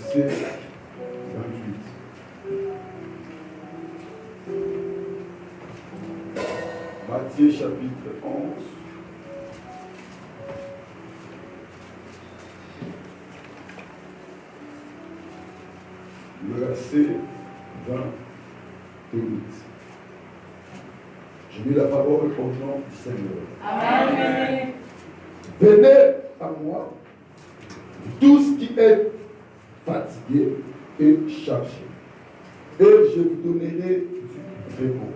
verset 28. Matthieu chapitre 11. Le verset 28. Je lis la parole au nom du Seigneur. Amen. Venez à moi, tous qui êtes fatigués et chargés, et je vous donnerai du repos.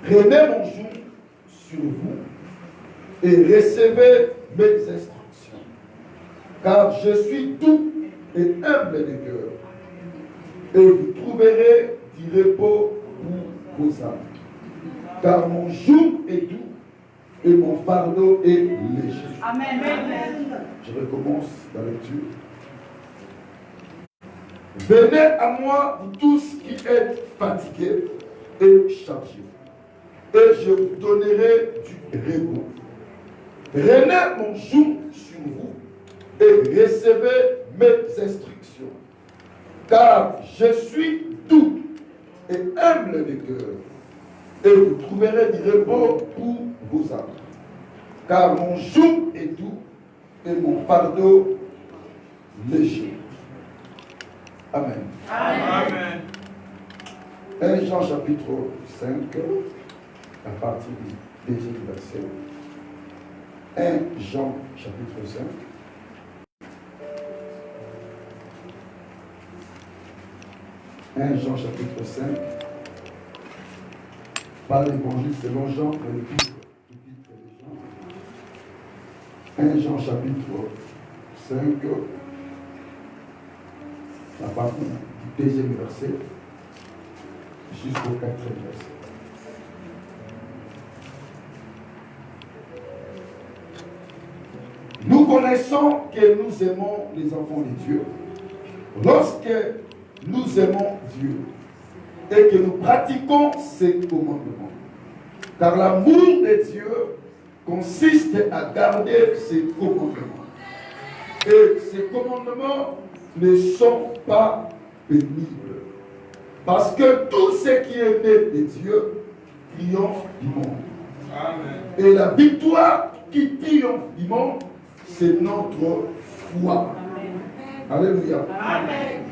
Prenez mon joug sur vous et recevez mes instructions, car je suis doux et humble de cœur, et vous trouverez du repos pour vos âmes. Car mon joug est doux et mon fardeau est léger. Amen. Je recommence la lecture. Venez à moi, vous tous qui êtes fatigués et chargés, et je vous donnerai du repos. Prenez mon joug sur vous et recevez mes instructions, car je suis doux et humble de cœur, et vous trouverez du repos pour vos âmes. Car mon joug est doux et mon fardeau léger. Amen. Amen. 1 Jean chapitre 5, à partir du deuxième verset. 1 Jean chapitre 5. Jean chapitre 5. Par l'évangile selon Jean, l'épître de Jean. 1 Jean chapitre 5, à partir du deuxième verset jusqu'au quatrième verset. Nous connaissons que nous aimons les enfants de Dieu lorsque nous aimons Dieu et que nous pratiquons ses commandements. Car l'amour de Dieu consiste à garder ses commandements. Et ces commandements ne sont pas pénibles. Parce que tout ce qui est né de Dieu triomphe du monde. Amen. Et la victoire qui triomphe du monde, c'est notre foi. Amen. Alléluia. Amen.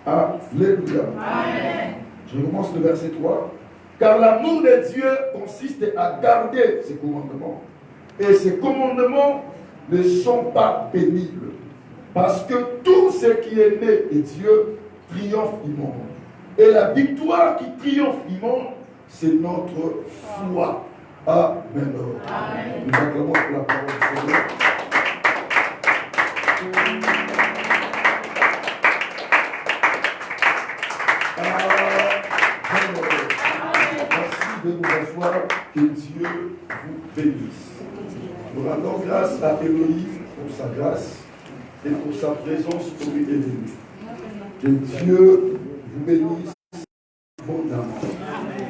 Alléluia. Amen. Je commence le verset 3. Car l'amour de Dieu consiste à garder ses commandements. Et ces commandements ne sont pas pénibles. Parce que tout ce qui est né de Dieu triomphe du monde. Et la victoire qui triomphe du monde, c'est notre foi. Amen. Amen. Nous acclamons pour la parole du Seigneur. Merci de vous asseoir. Que Dieu vous bénisse. Nous rendons grâce à Elohim pour sa grâce et pour sa présence pour lui élever. Que Dieu vous bénisse abondamment.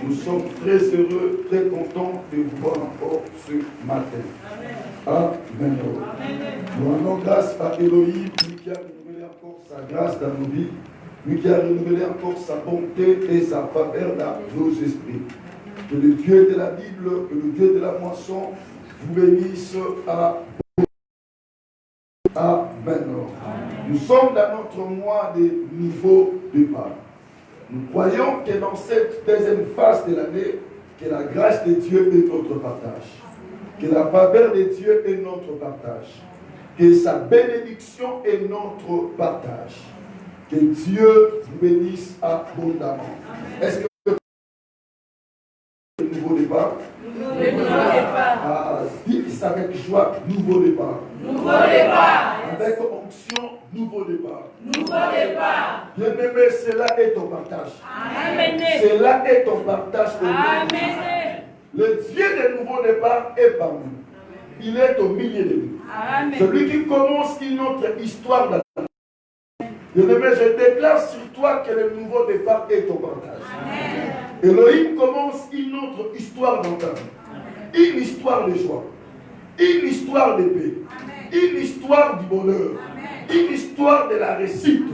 Nous sommes très heureux, très contents de vous voir encore ce matin. Amen. Nous rendons grâce à Elohim, lui qui a renouvelé encore sa grâce dans nos vies, lui qui a renouvelé encore sa bonté et sa faveur dans nos esprits. Que le Dieu de la Bible, que le Dieu de la moisson vous bénisse à Amen. Nous sommes dans notre mois de nouveau départ. Nous croyons que dans cette deuxième phase de l'année, que la grâce de Dieu est notre partage. Que la faveur de Dieu est notre partage. Que sa bénédiction est notre partage. Que Dieu vous bénisse abondamment. Est-ce que le nouveau départ? Dis ça avec joie, nouveau départ. Nouveau départ. Avec onction, nouveau départ. Nouveau départ. Bien-aimé, cela est ton partage. Amen. Cela est ton partage. Amen. Le Dieu des nouveaux départs est parmi nous. Il est au milieu de nous. Amen. Celui qui commence une autre histoire dans la vie. Bien-aimé, je déclare sur toi que le nouveau départ est ton partage. Amen. Elohim commence une autre histoire dans ta vie. Une histoire de joie. Une histoire de paix. Une histoire du bonheur. une histoire de la réussite,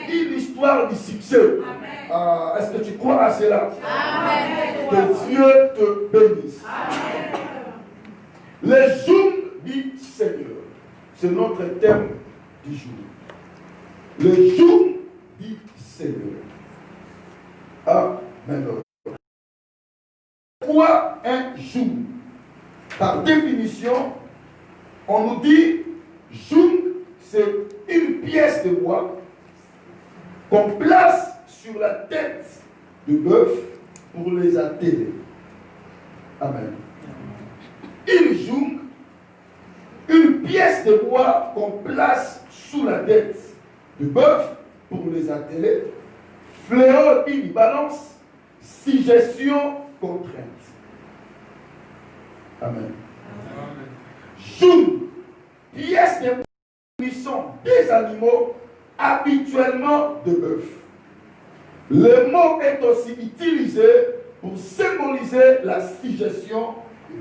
une histoire du succès. Est-ce que tu crois à cela? Amen. Que Dieu te bénisse. Les jours du Seigneur, c'est notre thème du jour. Les jours du Seigneur. Amen. Quoi un jour? Par définition, on nous dit jour, c'est une pièce de bois qu'on place sur la tête du bœuf pour les atteler. Amen. Une joue, une pièce de bois qu'on place sous la tête du bœuf pour les atteler. Fléau, une balance, suggestion, contrainte. Amen. Joue, pièce de bois qui sont des animaux habituellement de bœuf. Le mot est aussi utilisé pour symboliser la suggestion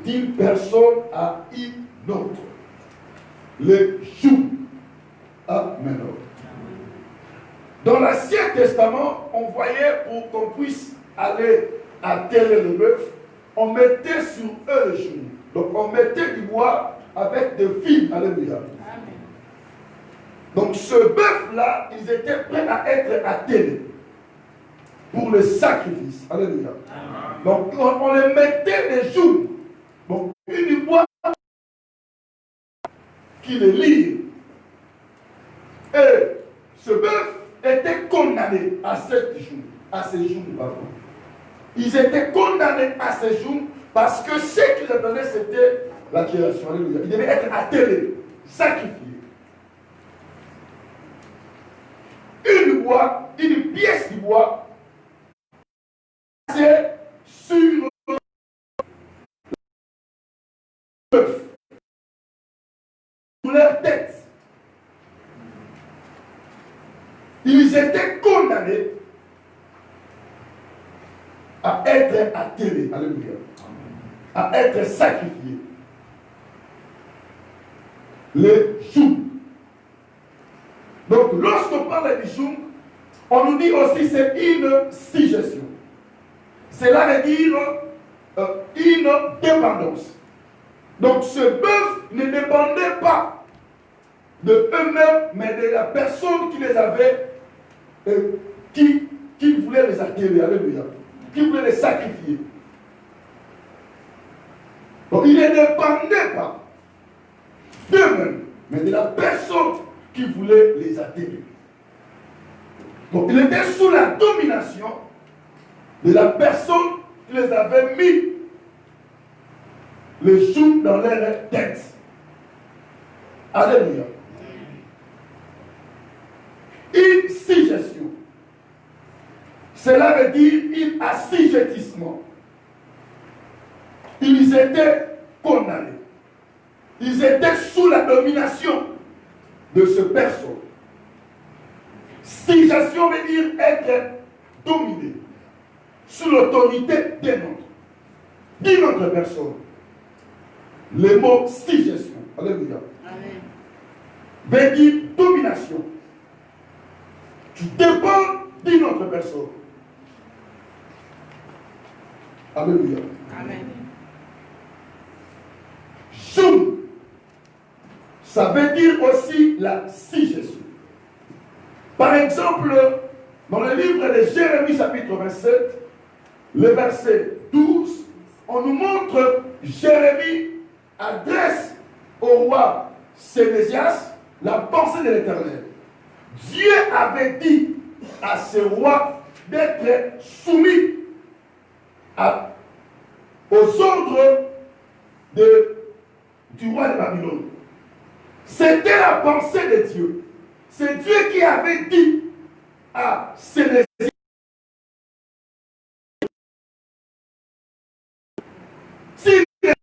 d'une personne à une autre. Le joug. Amen. Dans l'Ancien Testament, on voyait pour qu'on puisse aller atteler le bœuf, on mettait sur eux le joug. Donc on mettait du bois avec des fils. Alléluia. Donc ce bœuf-là, ils étaient prêts à être attelés pour le sacrifice. Alléluia. Donc on les mettait des jours. Donc une bois qui les lie. Et ce bœuf était condamné à ces jours. Pardon. Ils étaient condamnés à ces jours parce que ce qu'ils leur donnaient, c'était la création. Alléluia. Ils devaient être attelés, sacrifiés. Une pièce de bois c'est sur le bœuf, sur leur tête. Ils étaient condamnés à être attelés, alléluia, à être sacrifiés. Le joug. Donc, lorsqu'on parle du joug, on nous dit aussi c'est une suggestion. Cela veut dire une dépendance. Donc, ce bœuf ne dépendait pas de eux-mêmes, mais de la personne qui les avait, qui voulait les acquérir, alléluia, qui voulait les sacrifier. Donc, il ne dépendait pas d'eux-mêmes, mais de la personne qui voulait les attirer. Donc il était sous la domination de la personne qui les avait mis le joug dans leur tête. Alléluia. Une suggestion. Cela veut dire un assujettissement. Ils étaient condamnés. Ils étaient sous la domination de ce personne. Suggestion veut dire être dominé sous l'autorité d'une autre personne. Le mot suggestion, alléluia, veut dire domination. Tu dépends d'une autre personne. Alléluia. Amen. Joug, ça veut dire aussi la suggestion. Par exemple, dans le livre de Jérémie chapitre 27, le verset 12, on nous montre Jérémie adresse au roi Sédécias la pensée de l'Éternel. Dieu avait dit à ce roi d'être soumis aux ordres du roi de Babylone. C'était la pensée de Dieu. C'est Dieu qui avait dit à Sédécias s'il était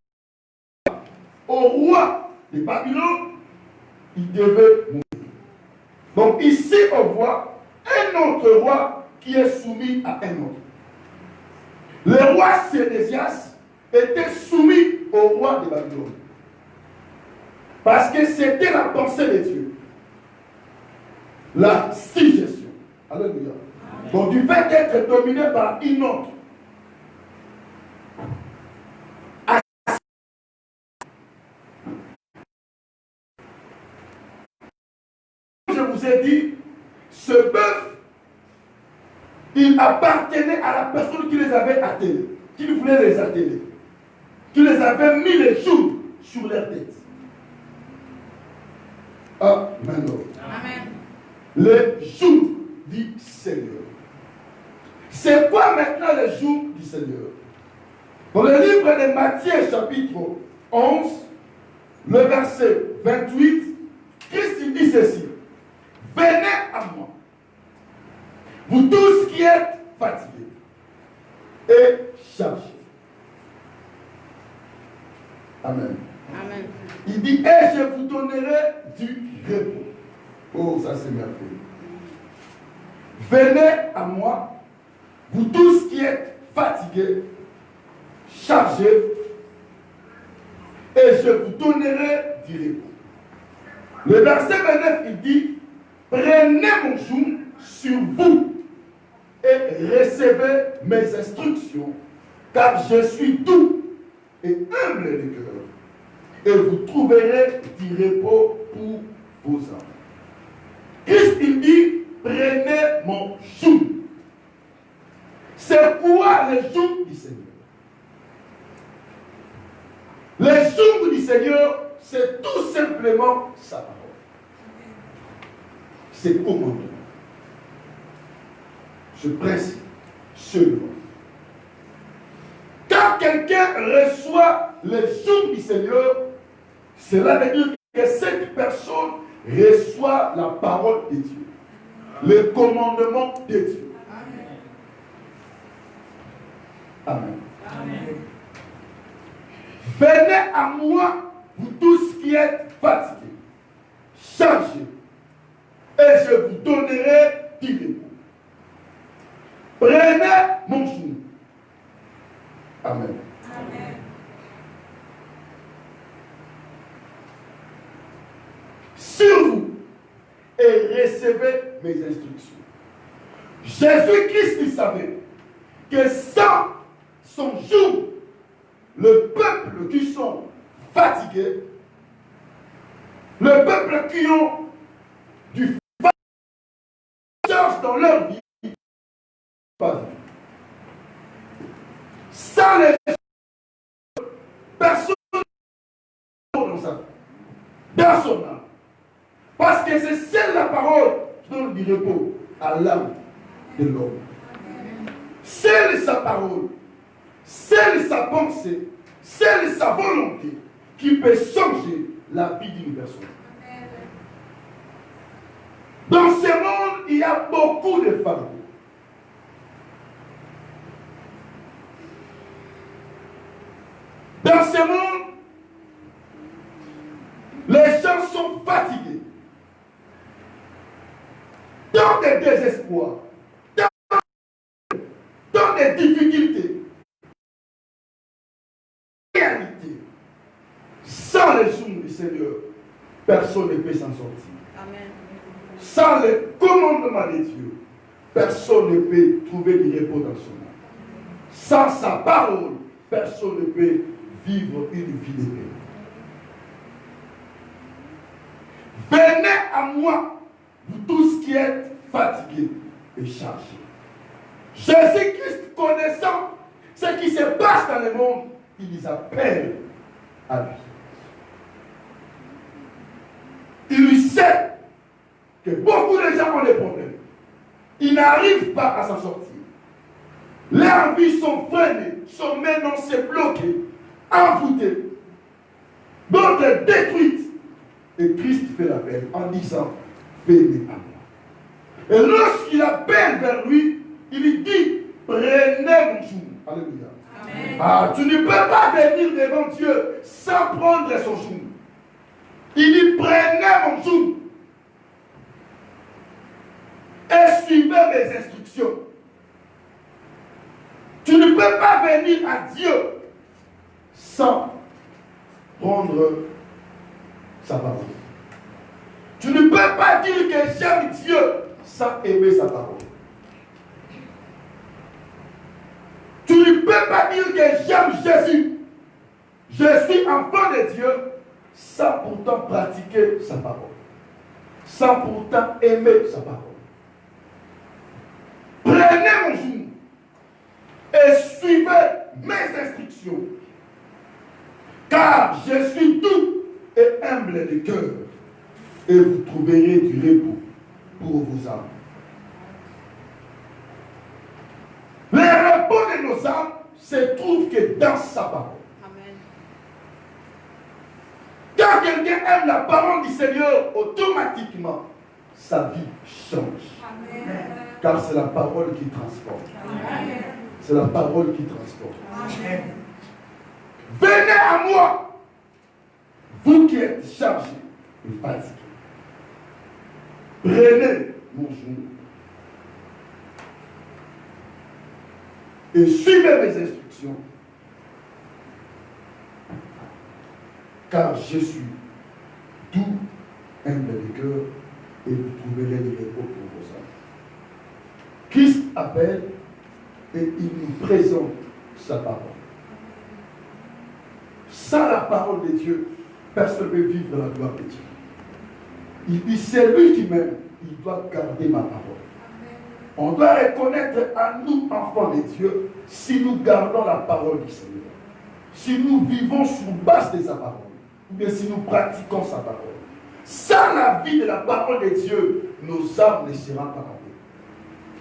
au roi de Babylone, il devait mourir. Donc ici on voit un autre roi qui est soumis à un autre. Le roi Sédécias était soumis au roi de Babylone. Parce que c'était la pensée de Dieu. la suggestion. Alléluia. Donc du fait d'être dominé par une autre, je vous ai dit, ce bœuf, il appartenait à la personne qui les avait attelés, qui voulait les atteler, qui les avait mis les joues sur leur tête. Amen. Amen. Les jours du Seigneur. C'est quoi maintenant les jours du Seigneur? Dans le livre de Matthieu, chapitre 11, le verset 28, Christ dit ceci: venez à moi, vous tous qui êtes fatigués et chargés. Amen. Amen. Il dit, et je vous donnerai du repos. Oh, ça c'est merveilleux. Venez à moi, vous tous qui êtes fatigués, chargés, et je vous donnerai du repos. Le verset 29, il dit, prenez mon joug sur vous et recevez mes instructions, car je suis doux et humble de cœur, et vous trouverez du repos pour vos âmes. Christ, il dit, prenez mon joug. C'est quoi le joug du Seigneur? Le joug du Seigneur, c'est tout simplement sa parole. Ses commandements. Je presse seulement. Quand quelqu'un reçoit le joug du Seigneur, cela veut dire que cette personne reçoit la parole de Dieu, le commandement de Dieu. Amen. Amen. Venez à moi, vous tous qui êtes fatigués, chargés, et je vous donnerai du repos. Prenez mon joug. Amen. Amen. Sur vous et recevez mes instructions. Jésus-Christ, il savait que sans son joug, le peuple qui sont fatigués, le peuple qui ont du charge dans leur vie, pas sans les personne dans ça, dans son âme. Parce que c'est celle la parole qui donne du repos à l'âme de l'homme. C'est sa parole, c'est sa pensée, c'est sa volonté qui peut changer la vie d'une personne. Dans ce monde, il y a beaucoup de fardeaux. Dans ce monde, les gens sont fatigués, dans des désespoirs, dans des difficultés. En réalité, sans le joug du Seigneur, personne ne peut s'en sortir. Amen. Sans le commandement de Dieu, personne ne peut trouver du repos dans son âme. Sans sa parole, personne ne peut vivre une vie de paix. Venez à moi, vous tous qui êtes fatigués et chargés. Jésus-Christ, connaissant ce qui se passe dans le monde, il les appelle à lui. Il lui sait que beaucoup de gens ont des problèmes. Ils n'arrivent pas à s'en sortir. Leurs vies sont freinées, sont menacées, bloquées, envoûtées, d'autres détruites. Et Christ fait l'appel en disant, venez à moi. Et lorsqu'il appelle vers lui, il lui dit, prenez mon joug. Alléluia. Amen. Ah, tu ne peux pas venir devant Dieu sans prendre son joug. Il dit, prenez mon joug. Et suivez mes instructions. Tu ne peux pas venir à Dieu sans prendre sa parole. Tu ne peux pas pas dire que j'aime Dieu sans aimer sa parole. Tu ne peux pas dire que j'aime Jésus. Je suis enfant de Dieu sans pourtant pratiquer sa parole. Sans pourtant aimer sa parole. Prenez mon jour et suivez mes instructions. Car je suis doux et humble de cœur. Et vous trouverez du repos pour vos âmes. Le repos de nos âmes se trouve que dans sa parole. Amen. Quand quelqu'un aime la parole du Seigneur, automatiquement, sa vie change. Amen. Car c'est la parole qui transforme. Amen. C'est la parole qui transforme. Amen. Venez à moi, vous qui êtes chargés et fatigués. Prenez mon genou et suivez mes instructions. Car je suis doux, humble de cœur, et vous trouverez le repos pour vos âmes. Christ appelle et il nous présente sa parole. Sans la parole de Dieu, personne ne peut vivre la gloire de Dieu. Il dit, c'est lui qui m'aime, il doit garder ma parole. On doit reconnaître à nous, enfants de Dieu, si nous gardons la parole du Seigneur. Si nous vivons sur base de sa parole, ou bien si nous pratiquons sa parole. Sans la vie de la parole de Dieu, nos âmes ne seront pas en paix.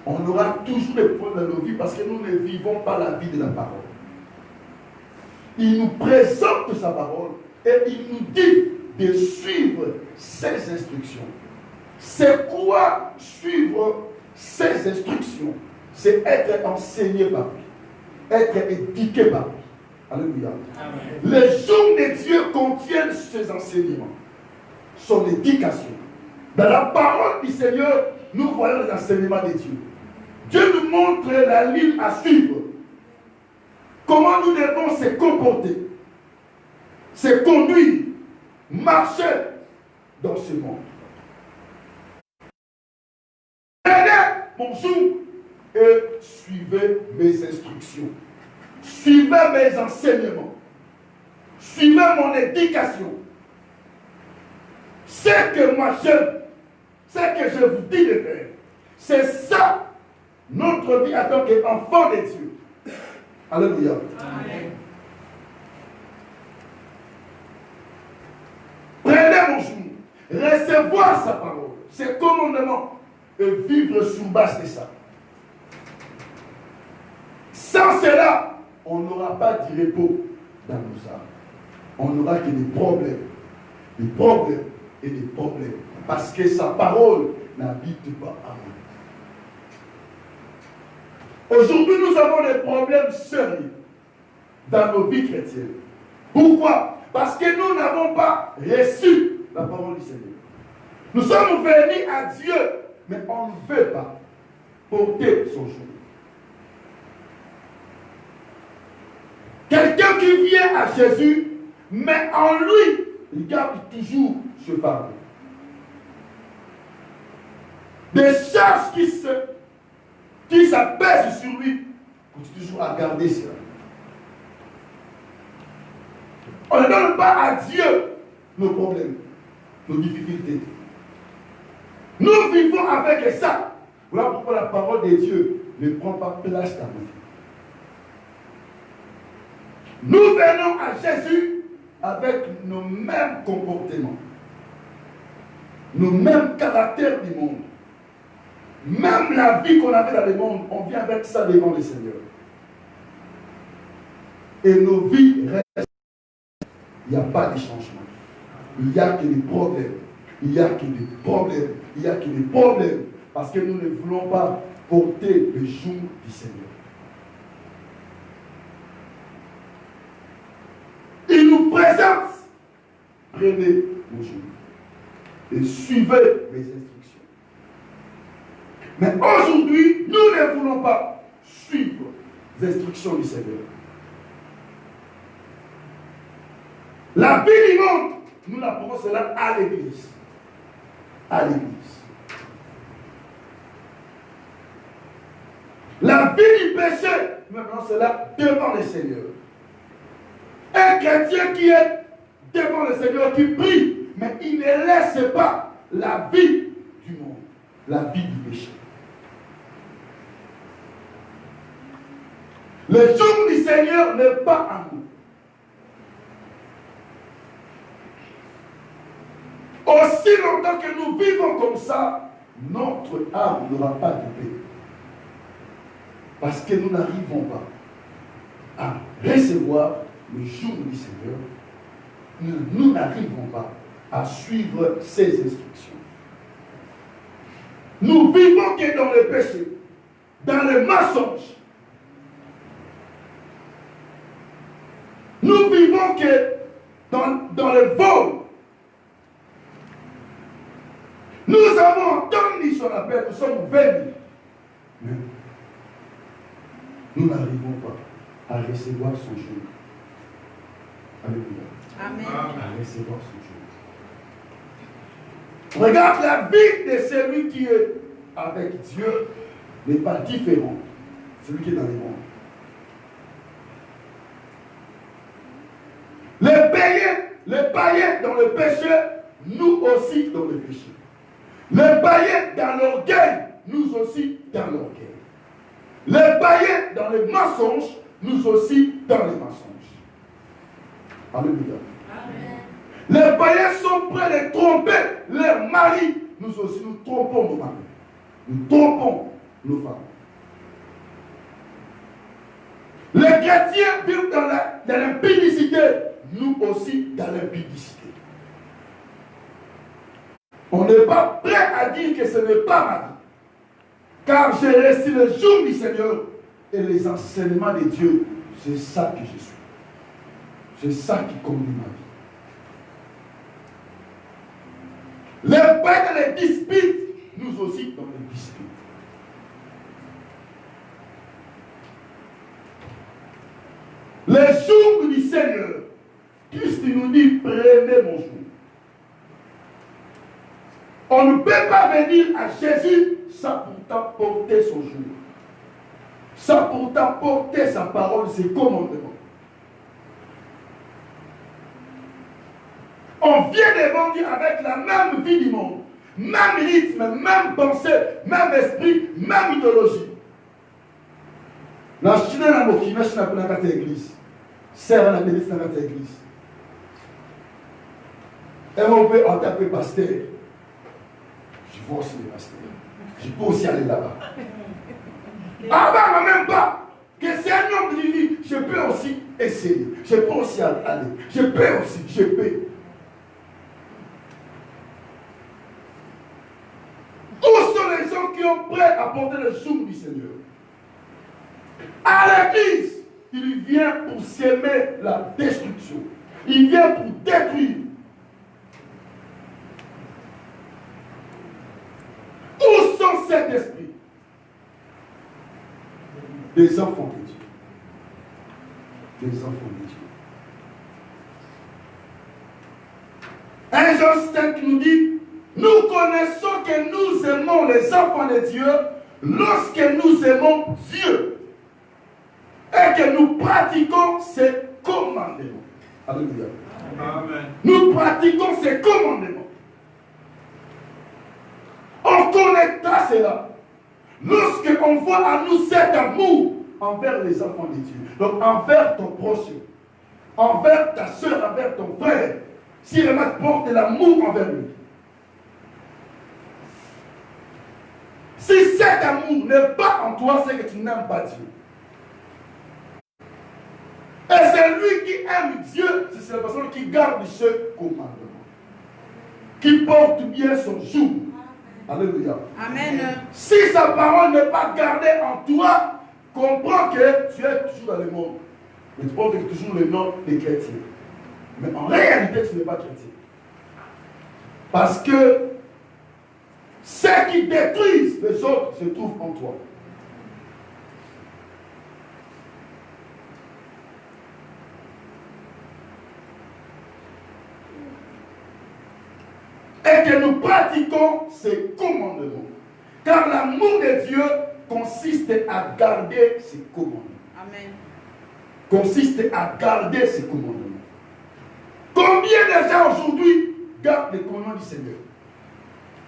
On aura toujours des problèmes dans nos vies parce que nous ne vivons pas la vie de la parole. Il nous présente sa parole et il nous dit de suivre ses instructions. C'est quoi suivre ses instructions? C'est être enseigné par lui, être éduqué par lui. Alléluia. Amen. Les jours de Dieu contiennent ses enseignements, son éducation. Dans la parole du Seigneur, nous voyons les enseignements de Dieu. Dieu nous montre la ligne à suivre. Comment nous devons se comporter, se conduire, marcher dans ce monde. Prenez mon jour et suivez mes instructions. Suivez mes enseignements. Suivez mon éducation. Ce que moi j'aime, ce que je vous dis de faire, c'est ça notre vie en tant qu'enfant de Dieu. Alléluia. Amen. Prenez mon jour, recevoir sa parole, ses commandements, et vivre sur base de ça. Sans cela, on n'aura pas de repos dans nos âmes. On n'aura que des problèmes et des problèmes. Parce que sa parole n'habite pas à nous. Aujourd'hui, nous avons des problèmes sérieux dans nos vies chrétiennes. Pourquoi? Parce que nous n'avons pas reçu la parole du Seigneur. Nous sommes venus à Dieu, mais on ne veut pas porter son jour. Quelqu'un qui vient à Jésus, mais en lui, il garde toujours ce fardeau. Des charges qui s'apaisent sur lui, continue toujours à garder cela. On ne donne pas à Dieu nos problèmes, nos difficultés. Nous vivons avec ça. Voilà pourquoi la parole de Dieu ne prend pas place dans nos vies. Nous venons à Jésus avec nos mêmes comportements, nos mêmes caractères du monde. Même la vie qu'on avait dans le monde, on vient avec ça devant le Seigneur. Et nos vies restent. Il n'y a pas de changement. Il n'y a que des problèmes. Il n'y a que des problèmes. Il n'y a que des problèmes. Parce que nous ne voulons pas porter le joug du Seigneur. Il nous présente. Prenez mon joug et suivez mes instructions. Mais aujourd'hui, nous ne voulons pas suivre les instructions du Seigneur. La vie du monde, nous apprenons cela à l'église. à l'Église. La vie du péché, maintenant c'est là devant le Seigneur. Un chrétien qui est devant le Seigneur, qui prie, mais il ne laisse pas la vie du monde, la vie du péché. Le jour du Seigneur n'est pas à nous. Aussi longtemps que nous vivons comme ça, notre âme n'aura pas de paix. Parce que nous n'arrivons pas à recevoir le jour du Seigneur. Nous n'arrivons pas à suivre ses instructions. Nous vivons que dans le péché, dans le mensonge. Nous vivons que dans le vol. Nous avons entendu son appel, nous sommes venus. Mais nous n'arrivons pas à recevoir son jour. Alléluia. Amen. À recevoir son jour. Regarde, la vie de celui qui est avec Dieu n'est pas différente de celui qui est dans le monde. Les païens dans le péché, nous aussi dans le péché. Les païens dans l'orgueil, nous aussi dans l'orgueil. Les païens dans les mensonges, nous aussi dans les mensonges. Alléluia. Amen. Les païens sont prêts de tromper leurs maris, nous aussi nous trompons nos maris. Nous trompons nos femmes. Les chrétiens vivent dans l'impudicité, nous aussi dans l'impudicité. On n'est pas prêt à dire que ce n'est pas ma vie. Car j'ai reçu le jour du Seigneur et les enseignements de Dieu. C'est ça que je suis. C'est ça qui conduit ma vie. Les païens dans les disputes, nous aussi dans les disputes. Les jours du Seigneur, Christ nous dit, prenez mon jour. On ne peut pas venir à Jésus sans pourtant porter son jour. Sans pourtant porter sa parole, ses commandements. On vient devant Dieu avec la même vie du monde, même rythme, même pensée, même esprit, même idéologie. La Chine n'a pas de l'église. Serre la milice dans l'église. Et on peut en taper pasteur. Je vois aussi les pasteurs. Je peux aussi aller là-bas. Ah ben, même pas. Que c'est un homme qui dit, je peux aussi essayer. Je peux aussi aller. Je peux aussi, je peux. Où sont les gens qui ont prêt à porter le jour du Seigneur? À l'église, il vient pour s'aimer la destruction. Il vient pour détruire. Où sont ces esprits? Des enfants de Dieu. Des enfants de Dieu. 1 Jean 5 nous dit, nous connaissons que nous aimons les enfants de Dieu lorsque nous aimons Dieu et que nous pratiquons ses commandements. Alléluia. Amen. Nous pratiquons ses commandements. On connaîtra cela lorsqu'on voit en nous cet amour envers les enfants de Dieu. Donc envers ton prochain, envers ta soeur, envers ton frère. Si le mec porte de l'amour envers lui. Si cet amour n'est pas en toi, c'est que tu n'aimes pas Dieu. Et c'est lui qui aime Dieu, c'est la personne qui garde ce commandement. Qui porte bien son jour. Alléluia. Amen. Si sa parole n'est pas gardée en toi, comprends que tu es toujours dans le monde. Mais tu portes toujours le nom des chrétiens. Mais en réalité, tu n'es pas chrétien. Parce que ceux qui détruisent les autres se trouvent en toi. et que nous pratiquons ses commandements. Car l'amour de Dieu consiste à garder ses commandements. Amen. Consiste à garder ses commandements. Combien de gens aujourd'hui gardent les commandements du Seigneur?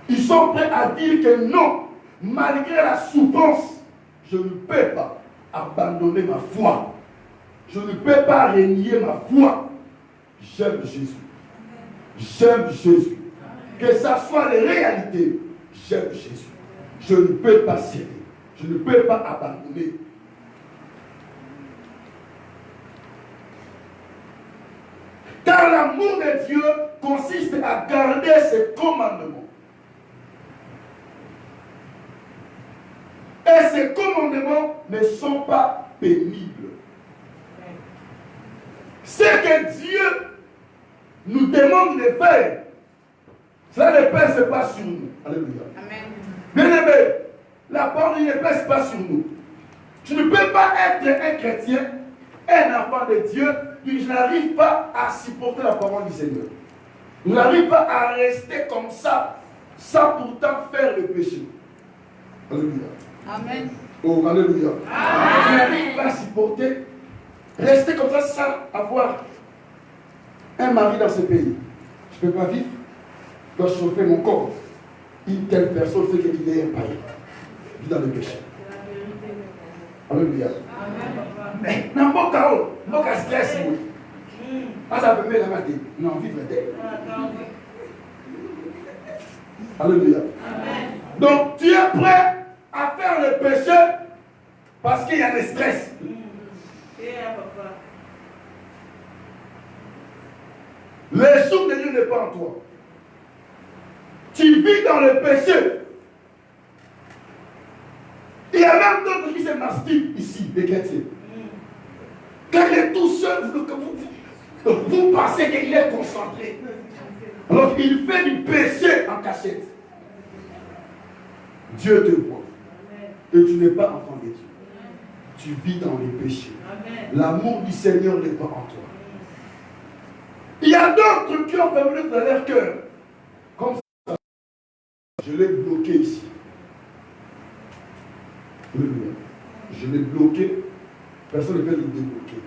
Ils sont prêts à dire que non, malgré la souffrance, je ne peux pas abandonner ma foi. Je ne peux pas renier ma foi. J'aime Jésus. J'aime Jésus. Que ça soit les réalités, j'aime Jésus. Je ne peux pas céder. Je ne peux pas abandonner. Car l'amour de Dieu consiste à garder ses commandements. Et ces commandements ne sont pas pénibles. Ce que Dieu nous demande de faire, ça ne pèse pas sur nous. Alléluia. Amen. Bien-aimé, la parole ne pèse pas sur nous. Tu ne peux pas être un chrétien, un enfant de Dieu, qui n'arrive pas à supporter la parole du Seigneur. Tu n'arrives pas à rester comme ça, sans pourtant faire le péché. Alléluia. Amen. Oh, alléluia. Amen. Tu n'arrives pas à supporter, rester comme ça sans avoir un mari dans ce pays. Je ne peux pas vivre. Je dois chauffer mon corps. Une telle personne fait qu'il est un païen. Il vit dans le péché. Alléluia. Mais dans mon cas, mon cas stress, oui. Ça peut mettre la main. Non, vivre d'elle. Alléluia. Donc, tu es prêt à faire le péché parce qu'il y a le stress. Le souffle de Dieu n'est pas en toi. Tu vis dans le péché. Il y a même d'autres qui se masturbent ici, des chrétiens. Quand il est tout seul, vous pensez qu'il est concentré. Alors il fait du péché en cachette. Dieu te voit. Et tu n'es pas enfant de Dieu. Tu vis dans les péchés. L'amour du Seigneur n'est pas en toi. Il y a d'autres qui ont fait dans leur cœur. Comme ça. Je l'ai bloqué ici. Je l'ai bloqué. Personne ne peut le débloquer.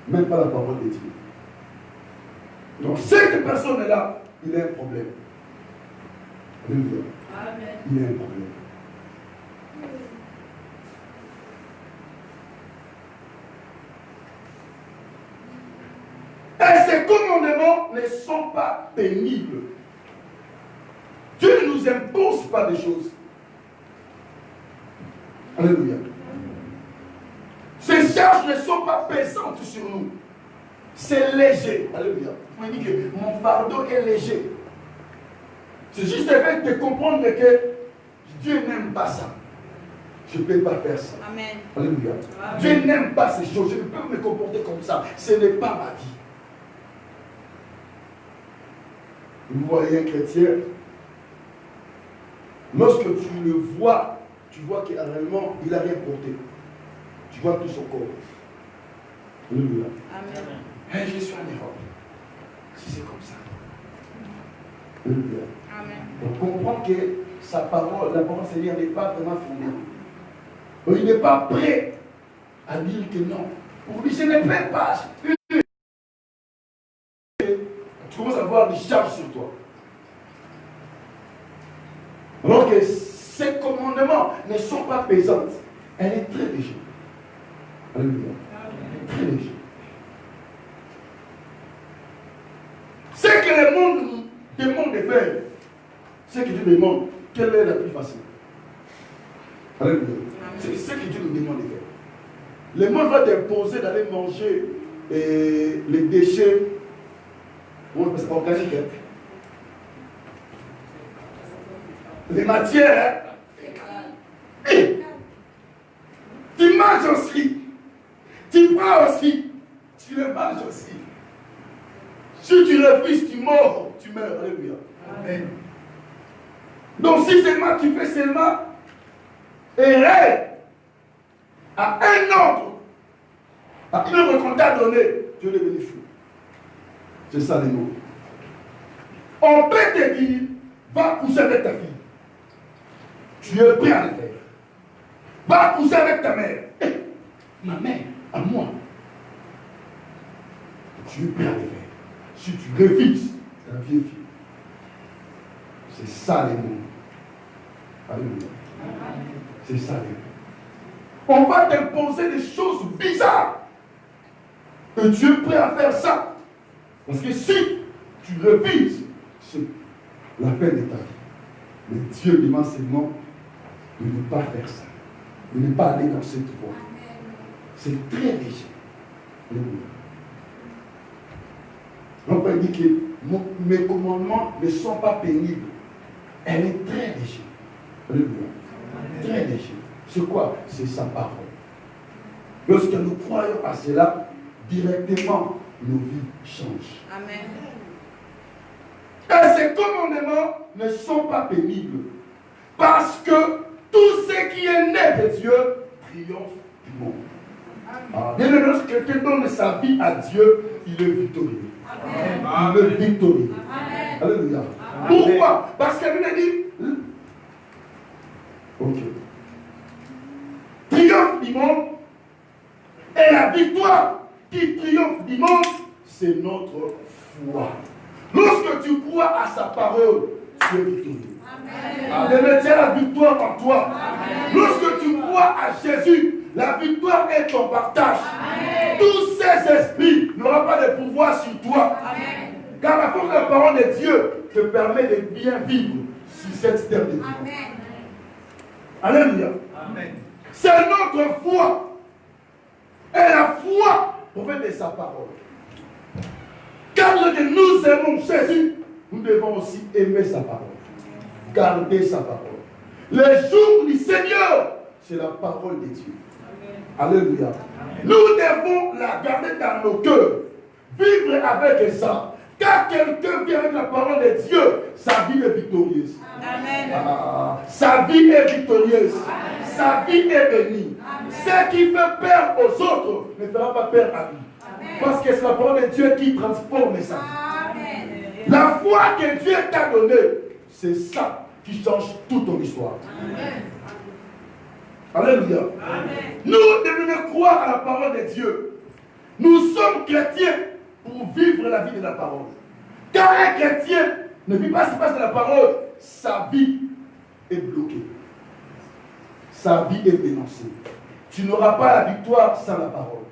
Même pas la parole de Dieu. Donc cette personne-là, il a un problème. Alléluia. Il a un problème. Et ces commandements ne sont pas pénibles. Dieu ne nous impose pas des choses. Alléluia. Ces charges ne sont pas pesantes sur nous. C'est léger. Alléluia. On dit que mon fardeau est léger. C'est juste le fait de comprendre que Dieu n'aime pas ça. Je ne peux pas faire ça. Amen. Alléluia. Amen. Dieu n'aime pas ces choses. Je ne peux pas me comporter comme ça. Ce n'est pas ma vie. Vous voyez un chrétien, lorsque tu le vois, tu vois qu'il a réellement, il n'a rien porté. Tu vois tout son corps. Alléluia. Amen. Hey, je suis en Europe. Si c'est comme ça. Alléluia. Amen. On comprend que sa parole, la parole Seigneur n'est pas vraiment fondée. Donc, il n'est pas prêt à dire que non. Pour lui, ce n'est pas. Tu commences à avoir des charges sur toi. Alors que ces commandements ne sont pas pesants. Elle est très légère. Alléluia. Très légère. Ce que le monde demande de faire, ce que Dieu demande, quelle est la plus facile? Alléluia. C'est ce que Dieu nous demande de faire. Le monde va t'imposer d'aller manger les déchets organiques. Les matières. Et tu manges aussi. Tu prends aussi. Tu le manges aussi. Si tu refuses, tu meurs. Tu meurs. Alléluia. Amen. Donc si seulement tu fais seulement errer à un ordre, à une œuvre qu'on t'a donné, tu es devenu fou. C'est ça les mots. On peut te dire Va coucher avec ta fille. Tu es prêt à le faire. Va coucher avec ta mère. Ma mère, à moi. Tu es prêt à le faire. Si tu refuses, c'est la vieille fille. C'est ça les mots. Alléluia. C'est ça les mots. On va t'imposer des choses bizarres. Et tu es prêt à faire ça. Parce que si tu refuses, c'est la fin de ta vie. Mais Dieu demande seulement de ne pas faire ça. De ne pas aller dans cette voie. C'est très léger. On peut dire que mes commandements ne sont pas pénibles. Elle est très légère. Alléluia. Très légère. C'est quoi? C'est sa parole. Lorsque nous croyons à cela, directement, nos vies changent. Amen. Et ces commandements ne sont pas pénibles. Parce que tout ce qui est né de Dieu triomphe du monde. Bien aimé, lorsque quelqu'un donne sa vie à Dieu, il est victorieux. Amen. Il est victorieux. Amen. Alléluia. Amen. Pourquoi? Parce que la Bible dit, ok, triomphe du monde, et la victoire qui triomphe du monde, c'est notre foi. Lorsque tu crois à sa parole, tu es victorieux. Amen. Tiens la victoire en toi. Amen. Lorsque tu crois à Jésus, la victoire est ton partage. Amen. Tous ces esprits n'auront pas de pouvoir sur toi. Amen. Car la force de la parole de Dieu te permet de bien vivre sur cette terre de vie. Alléluia. C'est notre foi. Et la foi provient de sa parole. Car lorsque nous aimons Jésus, nous devons aussi aimer sa parole. Garder sa parole. Le jour du Seigneur, c'est la parole de Dieu. Alléluia. Nous devons la garder dans nos cœurs. Vivre avec ça. Car quelqu'un vient avec la parole de Dieu, sa vie est victorieuse. Amen. Sa vie est victorieuse. Amen. Sa vie est bénie. Amen. Ce qui fait peur aux autres ne fera pas peur à lui. Amen. Parce que c'est la parole de Dieu qui transforme ça. Amen. La foi que Dieu t'a donnée, c'est ça qui change toute ton histoire. Amen. Alléluia. Amen. Nous devons croire à la parole de Dieu. Nous sommes chrétiens pour vivre la vie de la parole. Car un chrétien ne vit pas ce qui passe de la parole, sa vie est bloquée. Sa vie est dénoncée. Tu n'auras pas la victoire sans la parole.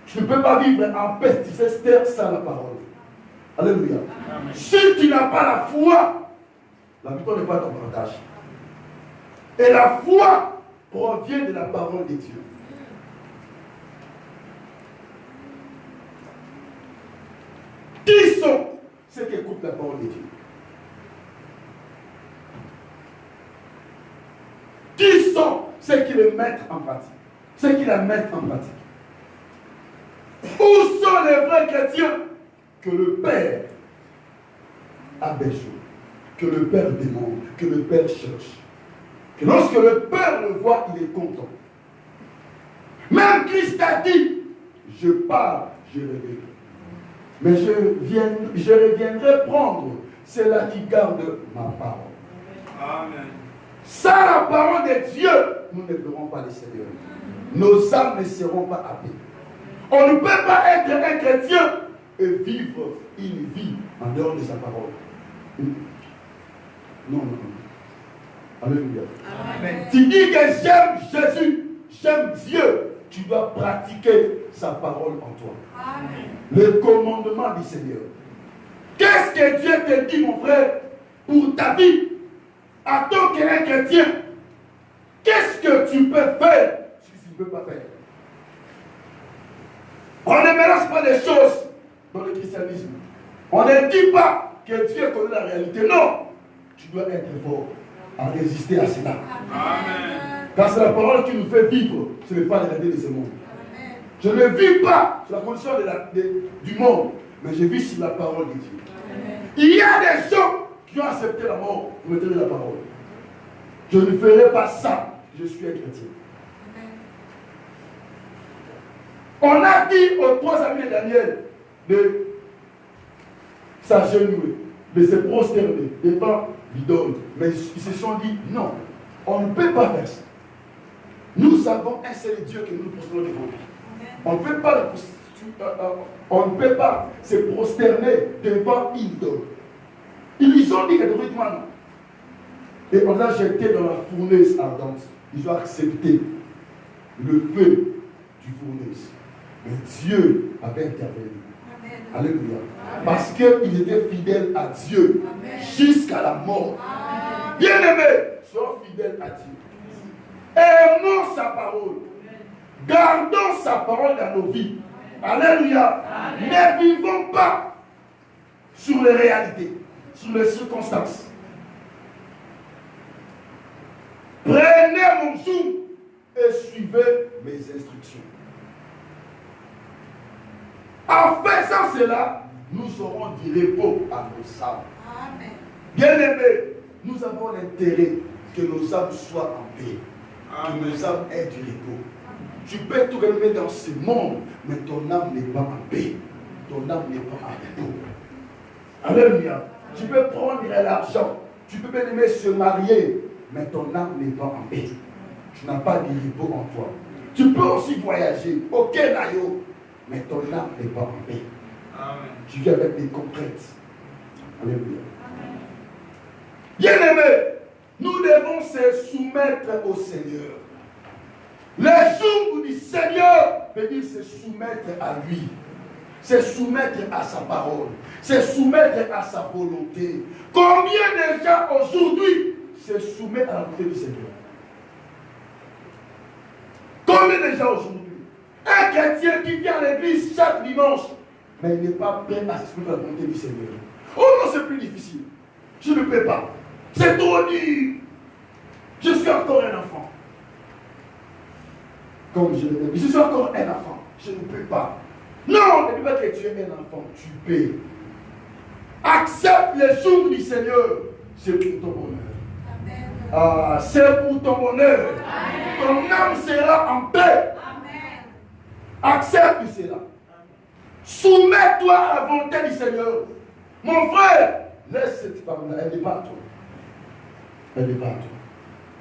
Tu ne peux pas vivre en paix sur cette terre sans la parole. Alléluia. Amen. Si tu n'as pas la foi, la victoire n'est pas ton partage. Et la foi provient de la parole de Dieu. Qui sont ceux qui écoutent la parole de Dieu? Qui sont ceux qui le mettent en pratique? Ceux qui la mettent en pratique. Où sont les vrais chrétiens? Que le Père a besoin, que le Père demande, que le Père cherche. Que lorsque le Père le voit, il est content. Même Christ a dit, je pars, je reviendrai. Mais je reviendrai prendre ceux-là qui gardent ma parole. Amen. Sans la parole de Dieu, nous ne verrons pas le Seigneur. Nos âmes ne seront pas happées. On ne peut pas être un chrétien et vivre une vie en dehors de sa parole. Non, non, non. Alléluia. Amen. Tu dis que j'aime Jésus, j'aime Dieu. Tu dois pratiquer sa parole en toi. Amen. Le commandement du Seigneur. Qu'est-ce que Dieu te dit, mon frère, pour ta vie en tant qu'un chrétien? Qu'est-ce que tu peux faire si tu ne peux pas faire? On ne mélange pas des choses dans le christianisme. On ne dit pas que Dieu connaît la réalité. Non. Tu dois être fort à résister à cela. Amen. Car c'est la parole qui nous fait vivre. Ce n'est pas la réalité de ce monde. Amen. Je ne vis pas sur la condition du monde, mais je vis sur la parole de Dieu. Amen. Il y a des gens qui ont accepté la mort pour me donner la parole. Je ne ferai pas ça. Je suis un chrétien. On a dit aux 3 amis de Daniel de s'agenouiller. de se prosterner devant l'idole. Mais ils se sont dit, non, on ne peut pas faire ça. Nous avons un seul Dieu que nous prosternons devant lui. On ne peut pas se prosterner devant une idole. Ils lui ont dit catégoriquement non. Et on l'a jeté dans la fournaise ardente. Ils ont accepté le feu du fournaise. Mais Dieu avait intervenu. Amen. Alléluia. Amen. Parce qu'ils étaient fidèles à Dieu jusqu'à la mort. Bien-aimés, soyons fidèles à Dieu. Aimons sa parole. Gardons sa parole dans nos vies. Alléluia. Ne vivons pas sur les réalités, sur les circonstances. Prenez mon joug et suivez mes instructions. En faisant cela, nous aurons du repos à nos âmes. Bien-aimés, nous avons l'intérêt que nos âmes soient en paix. Que nos âmes aient du repos. Tu peux tout aimer dans ce monde, mais ton âme n'est pas en paix. Ton âme n'est pas en repos. Alléluia. Tu peux prendre l'argent. Tu peux bien aimer se marier, mais ton âme n'est pas en paix. Tu n'as pas de repos en toi. Tu peux aussi voyager. Ok, Nayo, mais ton âme n'est pas en paix. Amen. Tu viens avec des concrètes. Alléluia. Bien-aimés, nous devons se soumettre au Seigneur. Les jours du Seigneur veut dire se soumettre à lui, se soumettre à sa parole, se soumettre à sa volonté. Combien de gens aujourd'hui se soumettent à la volonté du Seigneur? Combien de gens aujourd'hui? Un chrétien qui vient à l'église chaque dimanche, mais il n'est pas prêt à se soumettre à la volonté du Seigneur. Oh non, c'est plus difficile. Je ne peux pas. C'est trop dur. Je suis encore un enfant. Comme je l'ai dit, je suis encore un enfant. Je ne peux pas. Non, ne dis pas que tu es un enfant. Tu peux. Accepte les jours du Seigneur. C'est pour ton bonheur. Amen. Ah, c'est pour ton bonheur. Amen. Ton âme sera en paix. Amen. Accepte cela. Soumets-toi à la volonté du Seigneur. Mon frère, laisse cette femme-là. Elle n'est pas à toi. Elle n'est pas à toi.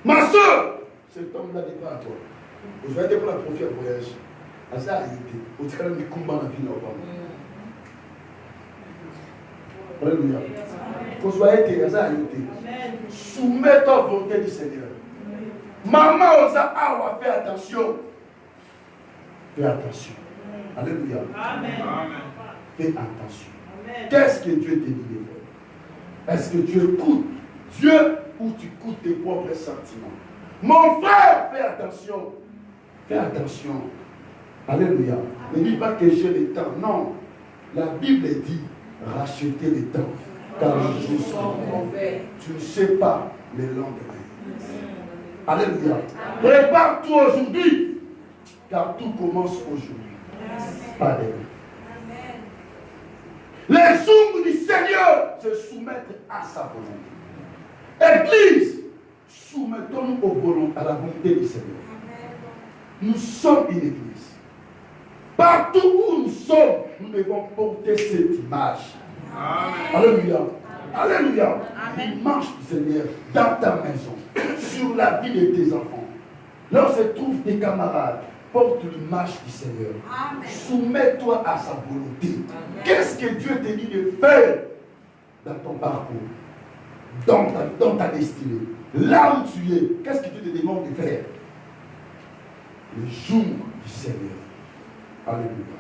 Ma soeur, cet homme-là n'est pas à toi. Vous avez été pour la profiter au voyage. Ça a été. Vous avez quand même combat dans la vie là-bas. Alléluia. Vous soyez été, ça a été. Soumets-toi à la volonté du Seigneur. Maman, on a fait attention. Fais attention. Alléluia. Amen. Fais attention. Qu'est-ce que Dieu te dit de faire? Est-ce que tu écoutes Dieu ou tu écoutes tes propres sentiments? Mon frère, fais attention. Fais attention. Alléluia. Ne dis pas que j'ai le temps. Non. La Bible dit racheter le temps. Car les jours sont mauvais. Tu ne sais pas les lendemains. Alléluia. Prépare-toi aujourd'hui. Car tout commence aujourd'hui. Pas d'elle. Les jours du Seigneur se soumettent à sa volonté. Église, soumettons-nous à la volonté du Seigneur. Nous sommes une église. Partout où nous sommes, nous devons porter cette image. Amen. Alléluia. Alléluia. L'image du Seigneur dans ta maison, sur la vie de tes enfants. Là où se trouvent tes camarades, porte l'image du Seigneur. Amen. Soumets-toi à sa volonté. Qu'est-ce que Dieu te dit de faire dans ton parcours, dans ta destinée? Là où tu es, qu'est-ce que Dieu te demande de faire? Le jour du Seigneur. Alléluia.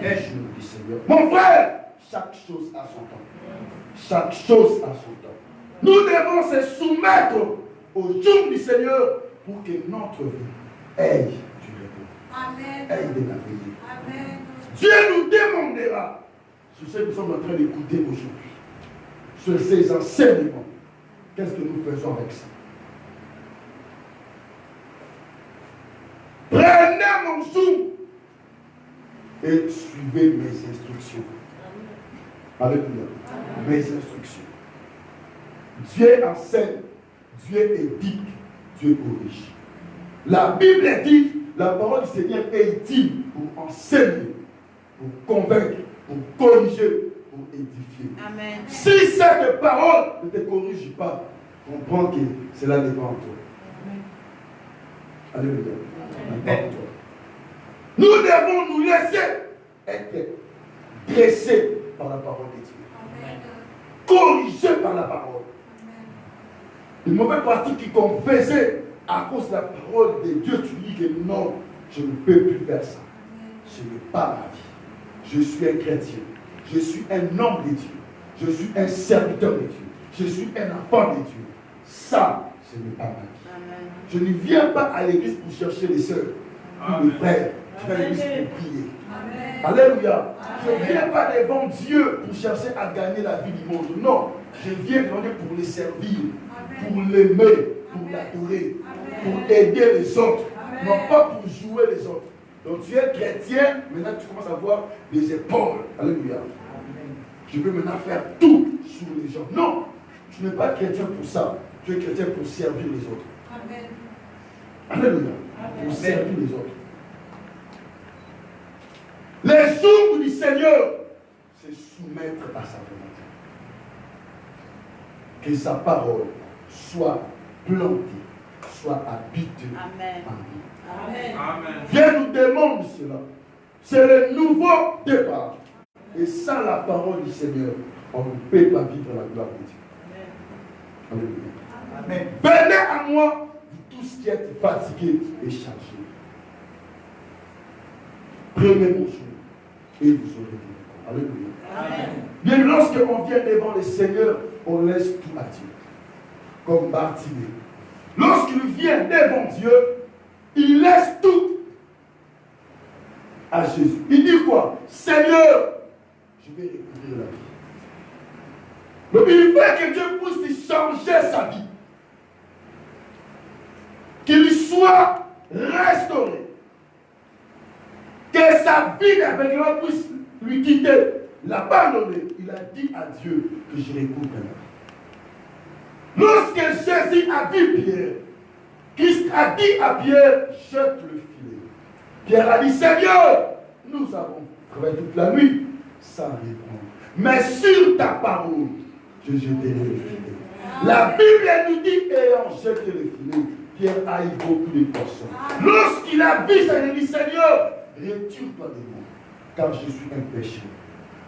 Le jour du Seigneur. Mon frère, chaque chose a son temps. Chaque chose a son temps. Nous devons se soumettre au jour du Seigneur pour que notre vie ait du repos. Amen. Ait de l'avenir. Amen. Dieu nous demandera sur ce que nous sommes en train d'écouter aujourd'hui, sur ces enseignements. Qu'est-ce que nous faisons avec ça? Prenez mon joug et suivez mes instructions. Alléluia. Mes instructions. Dieu enseigne, Dieu éduque, Dieu corrige. La Bible dit, la parole du Seigneur est utile pour enseigner, pour convaincre, pour corriger, pour édifier. Amen. Si cette parole ne te corrige pas, comprends que cela dépend de toi. Alléluia. Dépend de toi. Nous devons nous laisser être dressés par la parole de Dieu. Corrigés par la parole. Une mauvaise pratique qui qu'on faisait à cause de la parole de Dieu, tu dis que non, je ne peux plus faire ça. Ce n'est pas ma vie. Je suis un chrétien. Je suis un homme de Dieu. Je suis un serviteur de Dieu. Je suis un enfant de Dieu. Ça, ce n'est pas ma vie. Amen. Je ne viens pas à l'église pour chercher les sœurs ou les frères. Je viens à l'église pour prier. Alléluia. Je ne viens pas devant Dieu pour chercher à gagner la vie du monde. Non. Je viens devant Dieu pour les servir, pour l'aimer, pour l'adorer, pour aider les autres. Non pas pour jouer les autres. Donc tu es chrétien, maintenant tu commences à voir les épaules. Alléluia. Je veux maintenant faire tout sur les gens. Non, tu n'es pas chrétien pour ça. Tu es chrétien pour servir les autres. Amen. Alléluia. Pour servir les autres. Les jours du Seigneur, c'est soumettre à sa volonté. Que sa parole soit plantée, soit habitée Amen. en nous. Amen. Amen. Dieu nous demande cela. C'est le nouveau départ. Et sans la parole du Seigneur, on ne peut pas vivre la gloire de Dieu. Alléluia. Amen. Venez à moi, vous tous qui êtes fatigués et chargés. Prenez mon jour et vous aurez du repos. Alléluia. Amen. Bien, lorsqu'on vient devant le Seigneur, on laisse tout à Dieu. Comme Bartimée. Lorsqu'il vient devant Dieu, il laisse tout à Jésus. Il dit quoi? Seigneur, je vais recouvrir la vie. Donc il veut que Dieu puisse changer sa vie. Qu'il soit restauré. Que sa vie d'aveuglement puisse lui quitter, l'abandonner. Il a dit à Dieu que je recouvre la vie. Lorsque Jésus a vu Pierre, Christ a dit à Pierre, jette le filet. Pierre a dit, Seigneur, nous avons travaillé toute la nuit sans répondre. Mais sur ta parole, je jeterai le filet. La Bible nous dit, ayant jeté le filet, Pierre a eu beaucoup de poissons. Lorsqu'il a vu ça, il a dit, Seigneur, retire-toi de moi, car je suis un pécheur.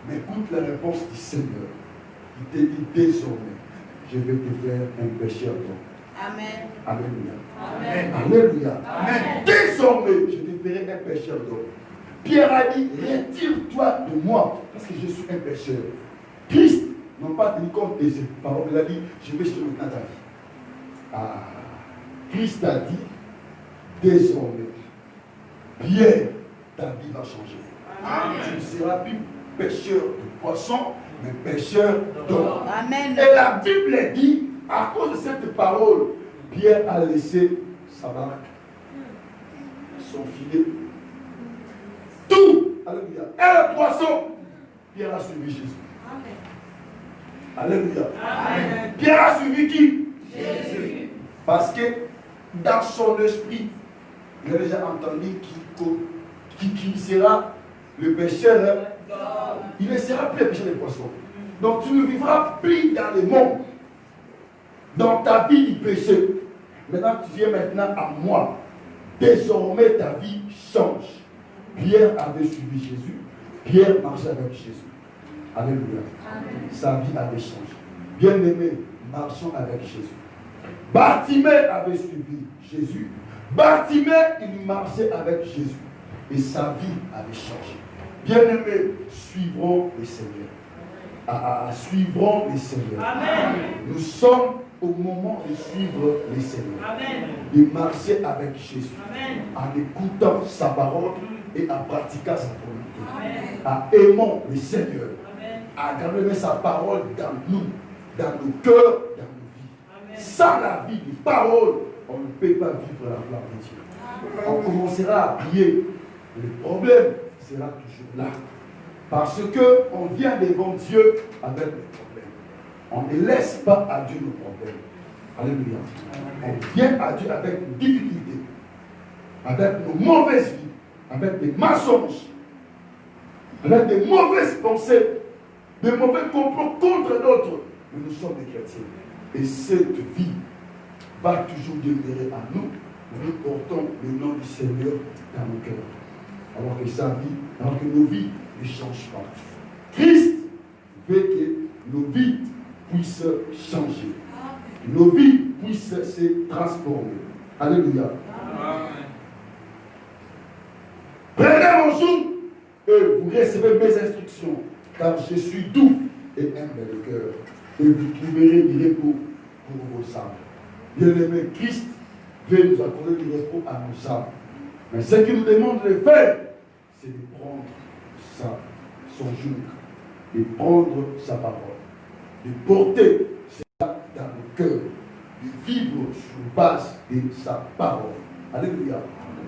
Mais écoute la réponse du Seigneur. Il te dit désormais, je vais te faire un pécheur d'homme. Amen. Alléluia. Amen. Alléluia. Amen. Désormais, je te ferai un pécheur d'homme. Pierre a dit, retire-toi de moi, parce que je suis un pécheur. Christ, non pas tenu compte de ses paroles, il a dit, je vais changer maintenant ta vie. Ah, Christ a dit, désormais, Pierre, ta vie va changer. Amen. Tu ne seras plus pêcheur de poissons, mais pêcheur d'hommes. Amen. Et la Bible dit, à cause de cette parole, Pierre a laissé sa barque, son filet, tout. Alléluia. Et le poisson, Pierre a suivi Jésus. Alléluia. Amen. Pierre a suivi qui? Jésus. Parce que dans son esprit, il a déjà entendu qui sera le pécheur. Il ne sera plus le pécheur des poissons. Donc tu ne vivras plus dans le monde, dans ta vie du péché. Maintenant tu viens maintenant à moi. Désormais ta vie change. Pierre avait suivi Jésus. Pierre marchait avec Jésus. Alléluia. Amen. Sa vie avait changé. Bien-aimé, marchons avec Jésus. Bartimée avait suivi Jésus. Bartimée, il marchait avec Jésus. Et sa vie avait changé. Bien-aimés, suivrons le Seigneur. Suivrons le Seigneur. Amen. Nous sommes au moment de suivre le Seigneur. Amen. De marcher avec Jésus. Amen. En écoutant sa parole et en pratiquant sa volonté. Amen. En aimant le Seigneur. Amen. À garder sa parole dans nous, dans nos cœurs, dans nos vies. Amen. Sans la vie de parole, on ne peut pas vivre la gloire de Dieu. On commencera à prier. Le problème sera toujours là. Parce qu'on vient devant Dieu avec les problèmes. On ne laisse pas à Dieu nos problèmes. Alléluia. On vient à Dieu avec nos difficultés, avec nos mauvaises vies, avec des mensonges, avec des mauvaises pensées, de mauvais complots contre d'autres. Mais nous sommes des chrétiens. Et cette vie va toujours demeurer à nous. Nous portons le nom du Seigneur dans nos cœurs. Alors que sa vie, alors que nos vies ne changent pas. Christ veut que nos vies puissent changer. Nos vies puissent se transformer. Alléluia. Amen. Prenez mon joug et vous recevez mes instructions, car je suis doux et humble de cœur, et vous trouverez du repos pour vos âmes. Bien-aimé, Christ veut nous accorder du repos à nos âmes. Mais ce qu'il nous demande de faire, c'est de prendre son joug, de prendre sa parole, de porter cela dans nos cœurs, de vivre sur base de sa parole. Alléluia.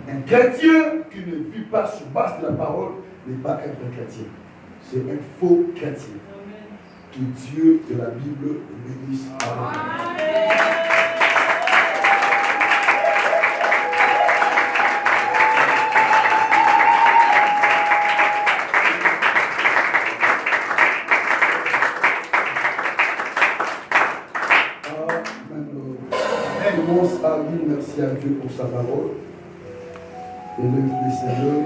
Un chrétien qui ne vit pas sur base de la parole n'est pas un vrai chrétien. C'est un faux chrétien. Que Dieu de la Bible le bénisse. Amen. Commence à dire merci à Dieu pour sa parole. Et le Seigneur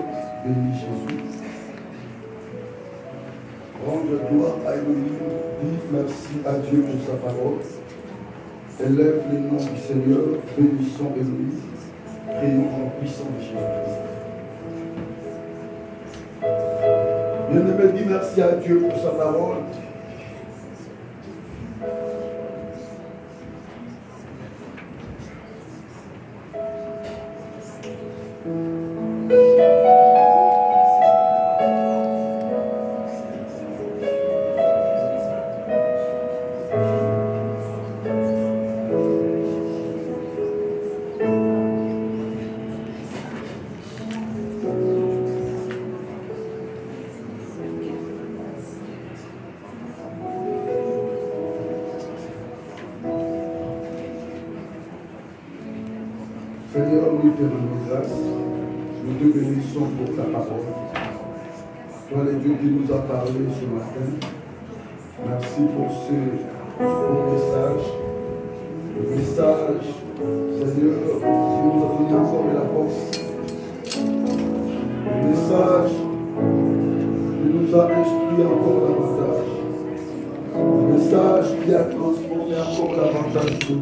bénit Jésus. Rendre gloire à Elohim, dis merci à Dieu pour sa parole. Élève le nom du Seigneur, bénissons Elohim, prions en puissant de Jésus. Bien-aimé, dis merci à Dieu pour sa parole. Seigneur, nous te rendons grâce, nous te bénissons pour ta parole. Toi, le Dieu qui nous a parlé ce matin, merci pour ce message. Le message, Seigneur, qui nous a donné encore de la force. Le message qui nous a instruit encore davantage. Le message qui a transformé encore davantage de nous.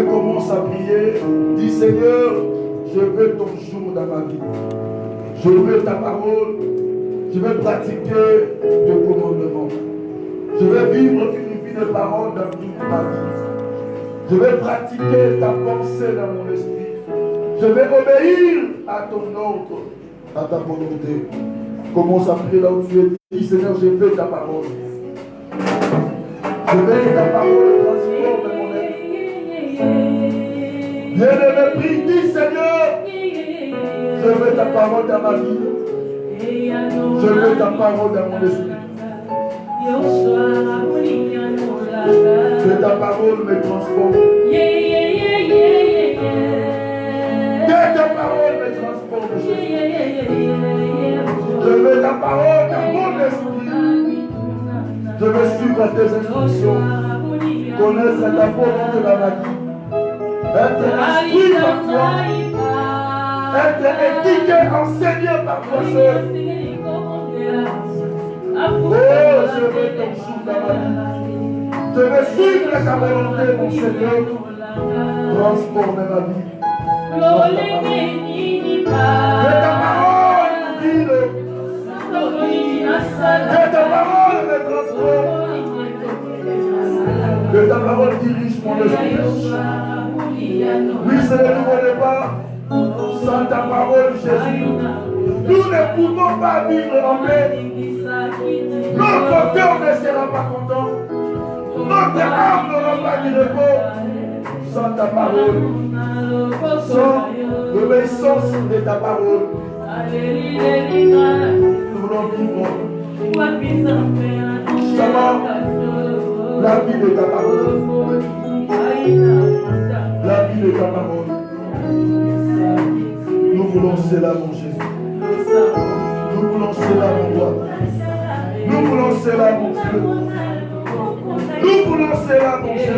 Commence à prier, dis Seigneur, je veux ton jour dans ma vie. Je veux ta parole, je veux pratiquer tes commandements. Je veux vivre une vie de parole dans toute ma vie. Je veux pratiquer ta pensée dans mon esprit. Je veux obéir à ton ordre, à ta volonté. Commence à prier là où tu es. Dis Seigneur, je veux ta parole. Je veux que ta parole transforme mon être. Bien-aimé, prie, dis Seigneur, je veux ta parole dans ma vie. Je veux ta parole dans mon esprit. Que ta parole me transforme. Que ta parole me transforme. Je veux ta parole dans mon esprit. Je veux suivre tes instructions. Connaître ta volonté dans ma vie. Être instruit par toi, être éduqué, enseigné par toi seul. Oh, je veux ton souffle dans ma vie. Je veux suivre ta volonté, mon Seigneur. Transforme ma vie. Que ta parole nous guide. Que ta parole me transforme. Que ta parole dirige mon esprit. Oui, c'est le nouveau départ. Sans ta parole, Jésus, nous ne pouvons pas vivre en paix. Notre cœur ne sera pas content. Notre âme n'aura pas de repos. Sans ta parole, sans l'obéissance de ta parole, nous voulons vivre. Shalom, la vie de ta parole. La vie de ta parole. Nous voulons cela, mon Jésus. Nous voulons cela, mon roi. Nous voulons cela, mon Dieu. Nous voulons cela, mon Jésus.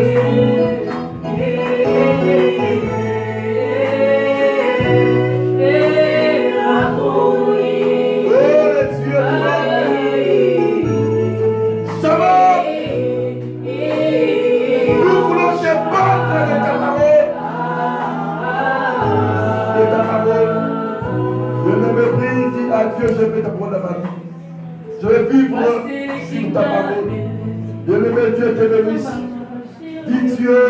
Dieu, je vais t'apprendre ma vie. Je vais vivre sur ta parole. Bien-aimé Dieu, te bénisse. Dis Dieu,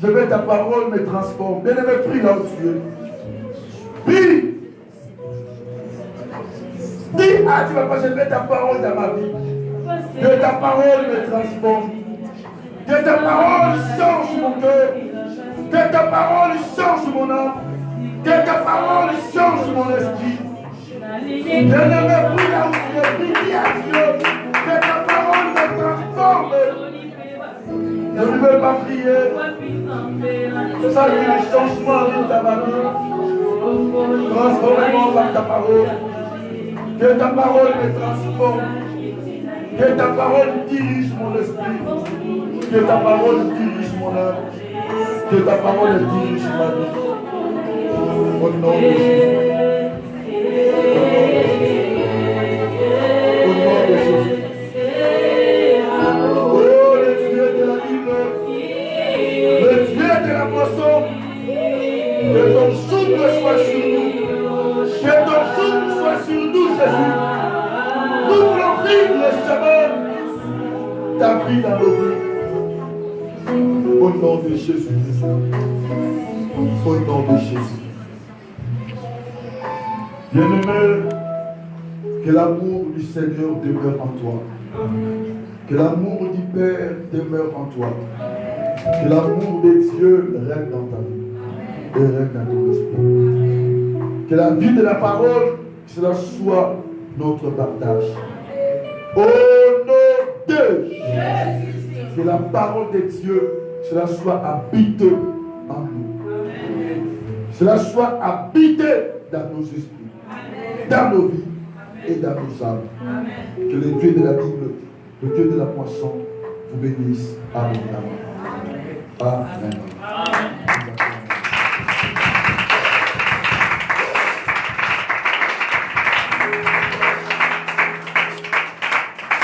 je vais ta parole me transforme. Bien-aimé, prie là où tu es. Prie. Dis, ah, tu vas pas, je vais ta parole dans ma vie. Que ta parole me transforme. Que ta parole change mon cœur. Que ta parole change mon âme. Que ta parole change mon esprit. Bien-aimé, prie là où tu es, prie à Dieu, que ta parole me transforme. Je ne veux pas prier. Ça, c'est le changement de ta vie. Transforme-moi par ta parole. Que ta parole me transforme. Que ta parole dirige mon esprit. Que ta parole dirige mon âme. Que ta parole dirige ma vie. Au nom de Jésus. Au nom de Jésus. Oh, le Dieu de la Bible, le Dieu de la moisson, que ton souffle soit sur nous. Que ton souffle soit sur nous, Jésus. Nous voulons vivre le chemin, ta vie dans nos vies. Au nom de Jésus. Au nom de Jésus. Bien-aimé, que l'amour du Seigneur demeure en toi. Que l'amour du Père demeure en toi. Que l'amour de Dieu règne dans ta vie et règne dans ton esprit. Que la vie de la parole, cela soit notre partage. Au nom de Jésus. Que la parole de Dieu, cela soit habité en nous. Cela soit habité dans nos esprits, dans nos vies et dans nos âmes. Que le Dieu de la Bible, le Dieu de la poisson, vous bénisse. Amen. Amen. Amen.